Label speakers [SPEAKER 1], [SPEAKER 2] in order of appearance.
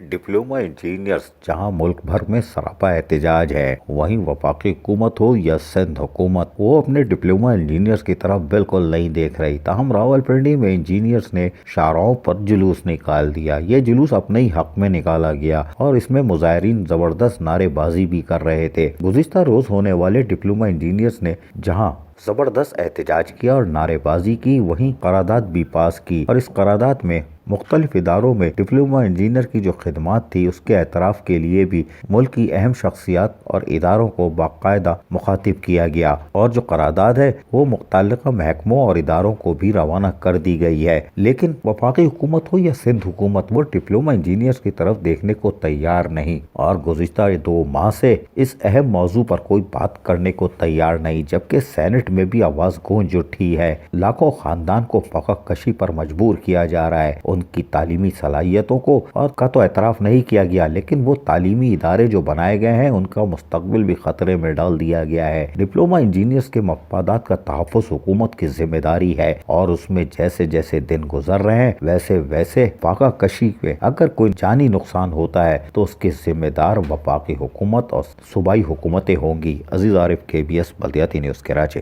[SPEAKER 1] Diploma engineers जहां मुल्क भर में सरापा एहतजाज है, वहीं वफाकी हुकूमत हो या सिंध हुकूमत, वो अपने डिप्लोमा इंजीनियर्स की तरफ बिल्कुल नहीं देख रही। ताहम रावलपिंडी में इंजीनियर्स ने शाहराहों पर जुलूस निकाल दिया। ये जुलूस अपने ही हक में निकाला गया और इसमें मुजाहिरीन जबरदस्त नारेबाजी भी कर रहे थे। गुज़िश्ता रोज होने वाले डिप्लोमा इंजीनियर्स ने जहां जबरदस्त एहतजाज किया और नारेबाजी की, वहीं करारदाद भी पास की और इस करारदाद में मुख्तलिफ इदारों में डिप्लोमा इंजीनियर की जो खिदमात थी उसके एतराफ़ के लिए भी मुल्क की अहम शख्सियात और इदारों को बाकायदा मुखातिब किया गया और जो करारदाद है वो मुतल्लिका महकमों और इदारों को भी रवाना कर दी गई है। लेकिन वफाकी हुकूमत हो या सिंध हुकूमत, वो डिप्लोमा इंजीनियर्स की तरफ देखने को तैयार नहीं और गुज़िश्ता 2 माह से इस अहम मौजू पर कोई बात करने को तैयार नहीं, जबकि सेनेट में भी आवाज गूंज उठी है। लाखों खानदान को फ़क़ा कशी पर मजबूर किया जा रहा है। उनकी तालीमी सलाहियतों को और का तो एतराफ़ नहीं किया गया, लेकिन वो तालीमी इदारे जो बनाए गए हैं उनका मुस्तकबिल भी खतरे में डाल दिया गया है। डिप्लोमा इंजीनियर्स के मफादात का तहफ़्फ़ुज़ हुकूमत की जिम्मेदारी है और उसमें जैसे जैसे दिन गुजर रहे हैं वैसे वैसे फ़क़ा कशी पे अगर कोई जानी नुकसान होता है तो उसके जिम्मेदार वफाकी हुकूमत और सूबाई हुकूमतें होंगी। अजीज आरिफ, KBS बल्दियाती न्यूज़, कराची।